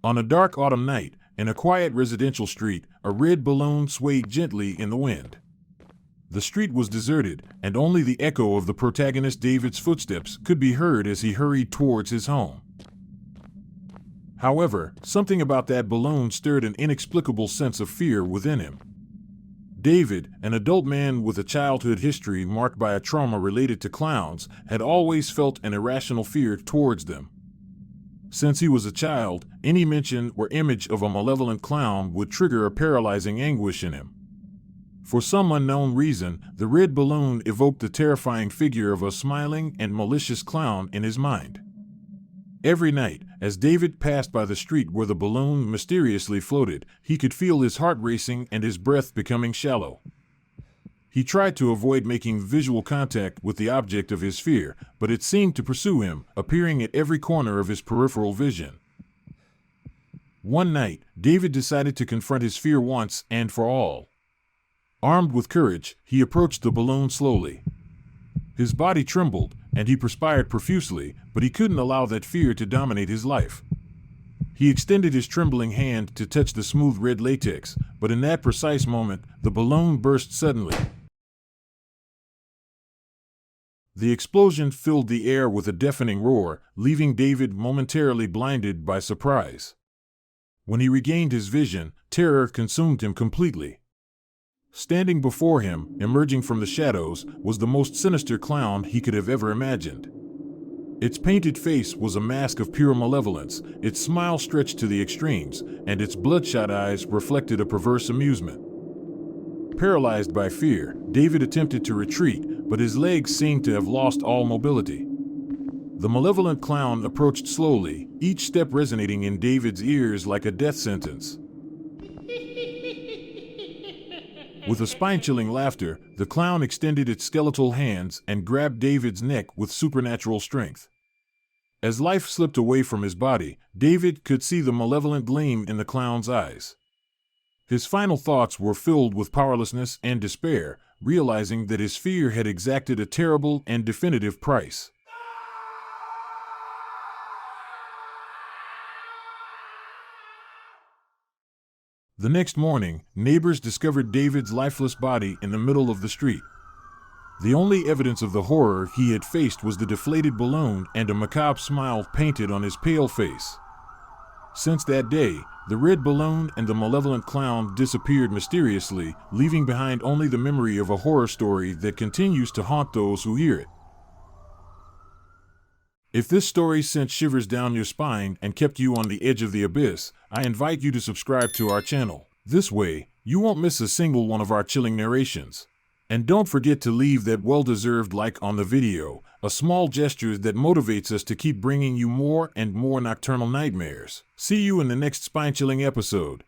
On a dark autumn night, in a quiet residential street, a red balloon swayed gently in the wind. The street was deserted, and only the echo of the protagonist David's footsteps could be heard as he hurried towards his home. However, something about that balloon stirred an inexplicable sense of fear within him. David, an adult man with a childhood history marked by a trauma related to clowns, had always felt an irrational fear towards them. Since he was a child, any mention or image of a malevolent clown would trigger a paralyzing anguish in him. For some unknown reason, the red balloon evoked the terrifying figure of a smiling and malicious clown in his mind. Every night, as David passed by the street where the balloon mysteriously floated, he could feel his heart racing and his breath becoming shallow. He tried to avoid making visual contact with the object of his fear, but it seemed to pursue him, appearing at every corner of his peripheral vision. One night, David decided to confront his fear once and for all. Armed with courage, he approached the balloon slowly. His body trembled, and he perspired profusely, but he couldn't allow that fear to dominate his life. He extended his trembling hand to touch the smooth red latex, but in that precise moment, the balloon burst suddenly. The explosion filled the air with a deafening roar, leaving David momentarily blinded by surprise. When he regained his vision, terror consumed him completely. Standing before him, emerging from the shadows, was the most sinister clown he could have ever imagined. Its painted face was a mask of pure malevolence, its smile stretched to the extremes, and its bloodshot eyes reflected a perverse amusement. Paralyzed by fear, David attempted to retreat, but his legs seemed to have lost all mobility. The malevolent clown approached slowly, each step resonating in David's ears like a death sentence. With a spine-chilling laughter, the clown extended its skeletal hands and grabbed David's neck with supernatural strength. As life slipped away from his body, David could see the malevolent gleam in the clown's eyes. His final thoughts were filled with powerlessness and despair, realizing that his fear had exacted a terrible and definitive price. The next morning, neighbors discovered David's lifeless body in the middle of the street. The only evidence of the horror he had faced was the deflated balloon and a macabre smile painted on his pale face. Since that day, the red balloon and the malevolent clown disappeared mysteriously, leaving behind only the memory of a horror story that continues to haunt those who hear it. If this story sent shivers down your spine and kept you on the edge of the abyss, I invite you to subscribe to our channel. This way, you won't miss a single one of our chilling narrations. And don't forget to leave that well-deserved like on the video, a small gesture that motivates us to keep bringing you more and more nocturnal nightmares. See you in the next spine-chilling episode.